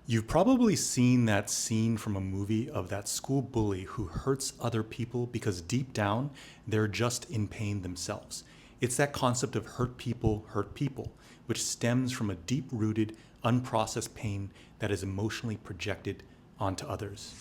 You've probably seen that scene from a movie of that school bully who hurts other people because deep down, they're just in pain themselves. It's that concept of hurt people, which stems from a deep rooted, unprocessed pain that is emotionally projected onto others.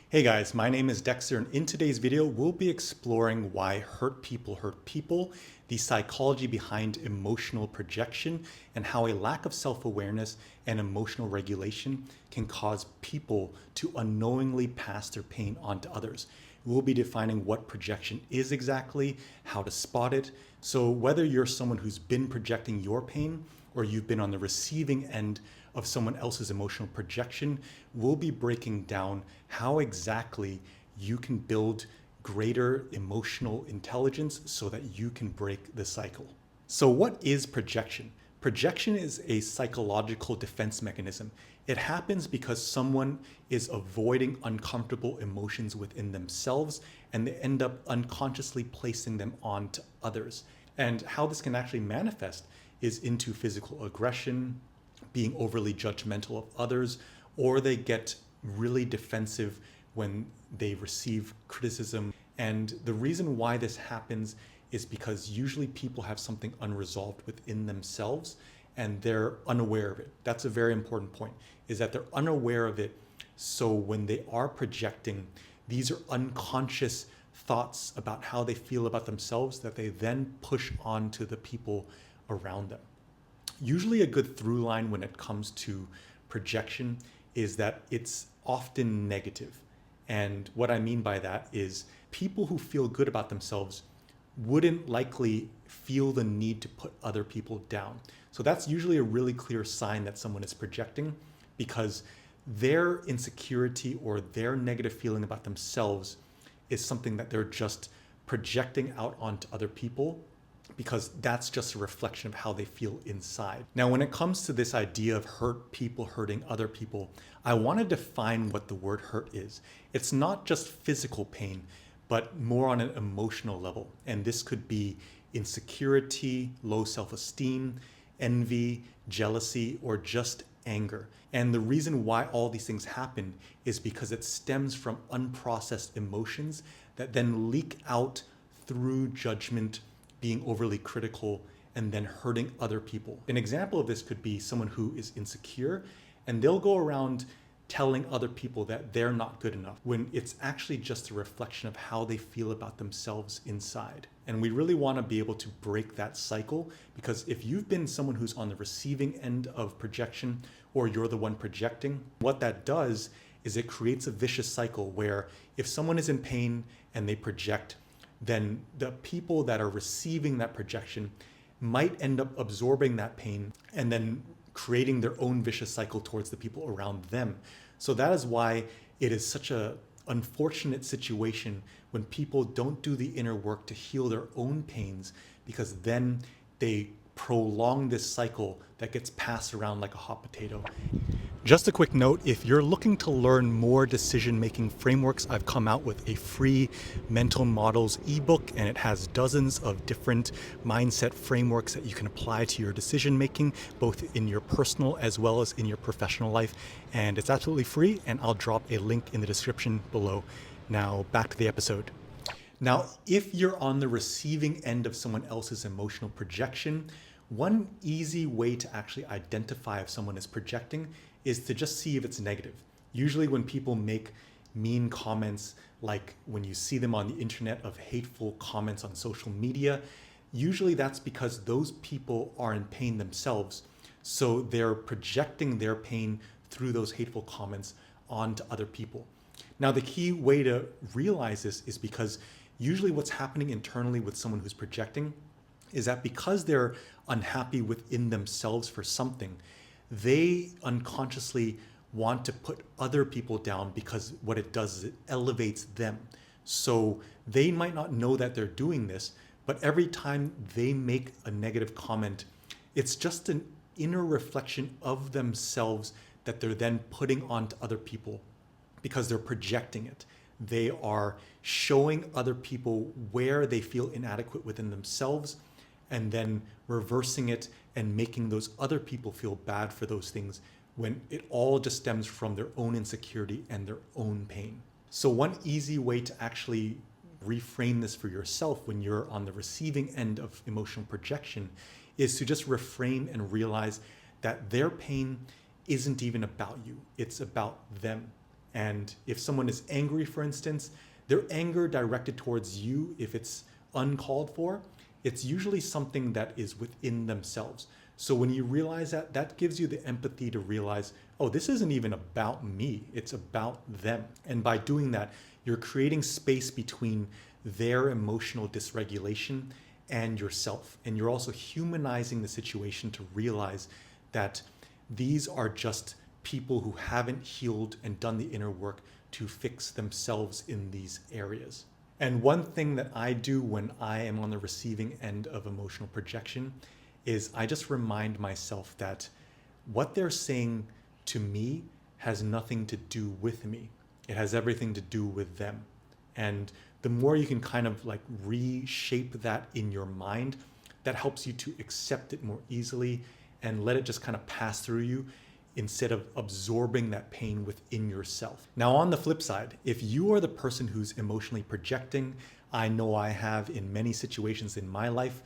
Hey guys, my name is Dexter, and in today's video, we'll be exploring why hurt people, the psychology behind emotional projection, and how a lack of self-awareness and emotional regulation can cause people to unknowingly pass their pain on to others. We'll be defining what projection is exactly, how to spot it. So whether you're someone who's been projecting your pain or you've been on the receiving end of someone else's emotional projection, we'll be breaking down how exactly you can build greater emotional intelligence so that you can break the cycle. So what is projection? Projection is a psychological defense mechanism. It happens because someone is avoiding uncomfortable emotions within themselves and they end up unconsciously placing them onto others. And how this can actually manifest is into physical aggression, being overly judgmental of others, or they get really defensive when they receive criticism. And the reason why this happens is because usually people have something unresolved within themselves and they're unaware of it. That's a very important point, is that they're unaware of it. So when they are projecting, these are unconscious thoughts about how they feel about themselves that they then push on to the people around them. Usually a good through line when it comes to projection is that it's often negative. And what I mean by that is people who feel good about themselves wouldn't likely feel the need to put other people down. So that's usually a really clear sign that someone is projecting, because their insecurity or their negative feeling about themselves is something that they're just projecting out onto other people, because that's just a reflection of how they feel inside. Now, when it comes to this idea of hurt people hurting other people, I want to define what the word hurt is. It's not just physical pain, but more on an emotional level. And this could be insecurity, low self-esteem, envy, jealousy, or just anger. And the reason why all these things happen is because it stems from unprocessed emotions that then leak out through judgment, being overly critical, and then hurting other people. An example of this could be someone who is insecure and they'll go around telling other people that they're not good enough when it's actually just a reflection of how they feel about themselves inside. And we really want to be able to break that cycle, because if you've been someone who's on the receiving end of projection, or you're the one projecting, what that does is it creates a vicious cycle where if someone is in pain and they project, then the people that are receiving that projection might end up absorbing that pain and then creating their own vicious cycle towards the people around them. So that is why it is such an unfortunate situation when people don't do the inner work to heal their own pains, because then they prolong this cycle that gets passed around like a hot potato. Just a quick note, if you're looking to learn more decision-making frameworks, I've come out with a free mental models ebook, and it has dozens of different mindset frameworks that you can apply to your decision-making, both in your personal as well as in your professional life. And it's absolutely free, and I'll drop a link in the description below. Now, back to the episode. Now, if you're on the receiving end of someone else's emotional projection, one easy way to actually identify if someone is projecting is to just see if it's negative. Usually when people make mean comments, like when you see them on the internet of hateful comments on social media, usually that's because those people are in pain themselves. So they're projecting their pain through those hateful comments onto other people. Now, the key way to realize this is because usually what's happening internally with someone who's projecting is that because they're unhappy within themselves for something, they unconsciously want to put other people down, because what it does is it elevates them. So they might not know that they're doing this, but every time they make a negative comment, it's just an inner reflection of themselves that they're then putting onto other people because they're projecting it. They are showing other people where they feel inadequate within themselves and then reversing it and making those other people feel bad for those things when it all just stems from their own insecurity and their own pain. So one easy way to actually reframe this for yourself when you're on the receiving end of emotional projection is to just reframe and realize that their pain isn't even about you. It's about them. And if someone is angry, for instance, their anger directed towards you, if it's uncalled for, it's usually something that is within themselves. So when you realize that, that gives you the empathy to realize, oh, this isn't even about me, it's about them. And by doing that, you're creating space between their emotional dysregulation and yourself. And you're also humanizing the situation to realize that these are just people who haven't healed and done the inner work to fix themselves in these areas. And one thing that I do when I am on the receiving end of emotional projection is I just remind myself that what they're saying to me has nothing to do with me. It has everything to do with them. And the more you can kind of like reshape that in your mind, that helps you to accept it more easily and let it just kind of pass through you instead of absorbing that pain within yourself. Now, on the flip side, if you are the person who's emotionally projecting, I know I have in many situations in my life.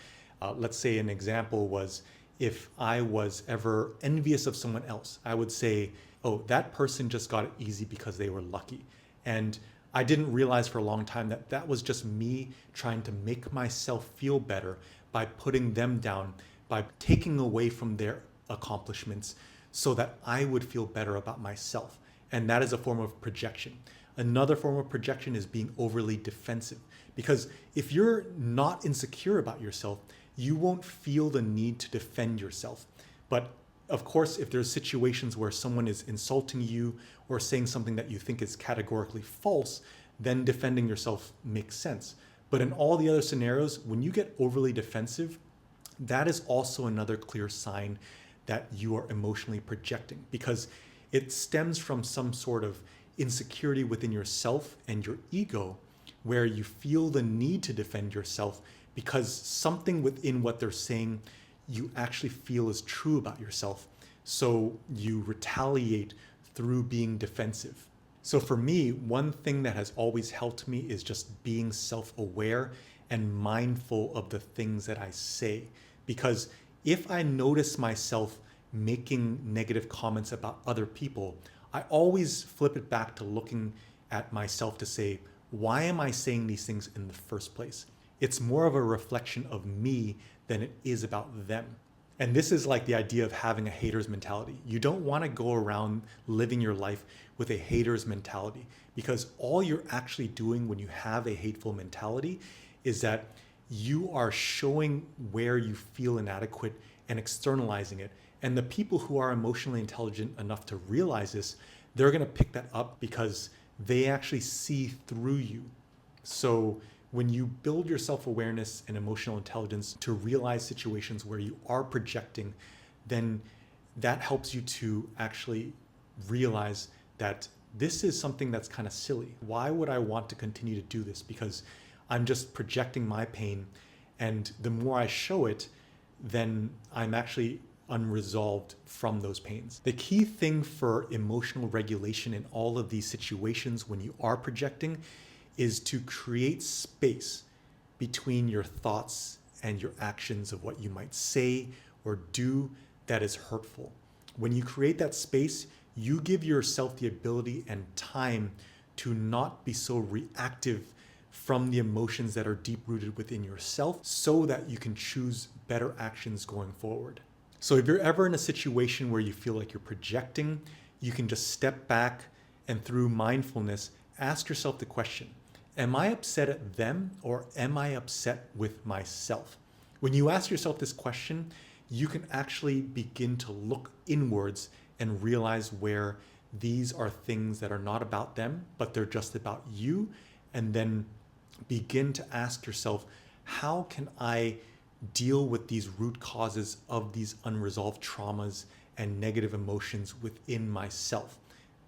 Let's say an example was if I was ever envious of someone else, I would say, oh, that person just got it easy because they were lucky. And I didn't realize for a long time that that was just me trying to make myself feel better by putting them down, by taking away from their accomplishments so that I would feel better about myself. And that is a form of projection. Another form of projection is being overly defensive. Because if you're not insecure about yourself, you won't feel the need to defend yourself. But of course, if there's situations where someone is insulting you or saying something that you think is categorically false, then defending yourself makes sense. But in all the other scenarios, when you get overly defensive, that is also another clear sign that you are emotionally projecting, because it stems from some sort of insecurity within yourself and your ego where you feel the need to defend yourself because something within what they're saying you actually feel is true about yourself. So you retaliate through being defensive. So for me, one thing that has always helped me is just being self-aware and mindful of the things that I say. Because if I notice myself making negative comments about other people, I always flip it back to looking at myself to say, why am I saying these things in the first place? It's more of a reflection of me than it is about them. And this is like the idea of having a hater's mentality. You don't want to go around living your life with a hater's mentality, because all you're actually doing when you have a hateful mentality is that you are showing where you feel inadequate and externalizing it. And the people who are emotionally intelligent enough to realize this, they're going to pick that up because they actually see through you. So when you build your self-awareness and emotional intelligence to realize situations where you are projecting, then that helps you to actually realize that this is something that's kind of silly. Why would I want to continue to do this? Because I'm just projecting my pain, and the more I show it, then I'm actually unresolved from those pains. The key thing for emotional regulation in all of these situations when you are projecting is to create space between your thoughts and your actions of what you might say or do that is hurtful. When you create that space, you give yourself the ability and time to not be so reactive from the emotions that are deep rooted within yourself, so that you can choose better actions going forward. So if you're ever in a situation where you feel like you're projecting, you can just step back and through mindfulness, ask yourself the question, am I upset at them or am I upset with myself? When you ask yourself this question, you can actually begin to look inwards and realize where these are things that are not about them, but they're just about you. And then begin to ask yourself, how can I deal with these root causes of these unresolved traumas and negative emotions within myself?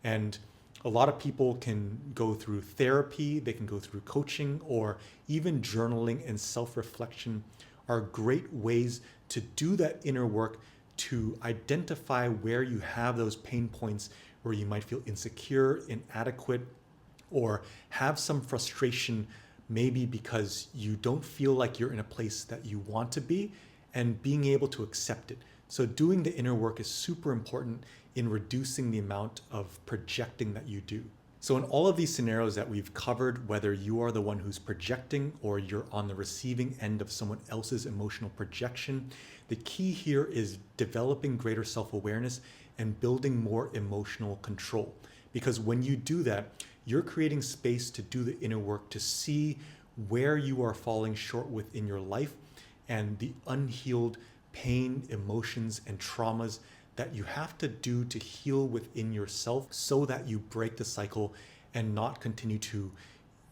And a lot of people can go through therapy, they can go through coaching, or even journaling and self-reflection are great ways to do that inner work to identify where you have those pain points where you might feel insecure, inadequate, or have some frustration, maybe because you don't feel like you're in a place that you want to be, and being able to accept it. So doing the inner work is super important in reducing the amount of projecting that you do. So in all of these scenarios that we've covered, whether you are the one who's projecting or you're on the receiving end of someone else's emotional projection, the key here is developing greater self-awareness and building more emotional control. Because when you do that, you're creating space to do the inner work, to see where you are falling short within your life and the unhealed pain, emotions, and traumas that you have to do to heal within yourself so that you break the cycle and not continue to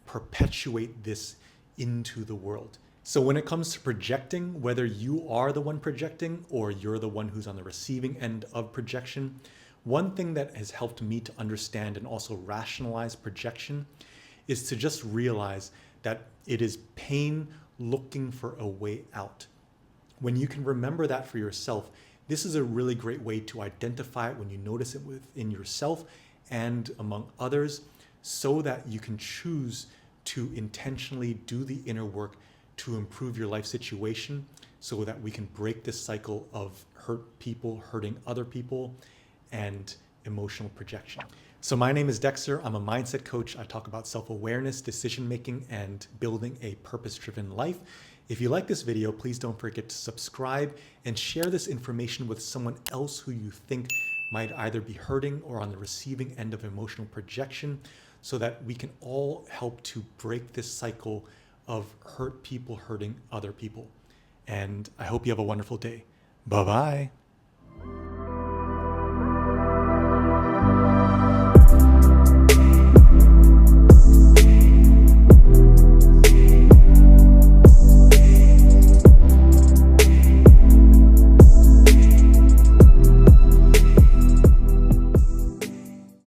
perpetuate this into the world. So when it comes to projecting, whether you are the one projecting or you're the one who's on the receiving end of projection, one thing that has helped me to understand and also rationalize projection is to just realize that it is pain looking for a way out. When you can remember that for yourself, this is a really great way to identify it when you notice it within yourself and among others, so that you can choose to intentionally do the inner work to improve your life situation so that we can break this cycle of hurt people hurting other people and emotional projection. So my name is Dexter. I'm a mindset coach. I talk about self-awareness, decision-making, and building a purpose-driven life. If you like this video, please don't forget to subscribe and share this information with someone else who you think might either be hurting or on the receiving end of emotional projection, so that we can all help to break this cycle of hurt people hurting other people. And I hope you have a wonderful day. Bye-bye.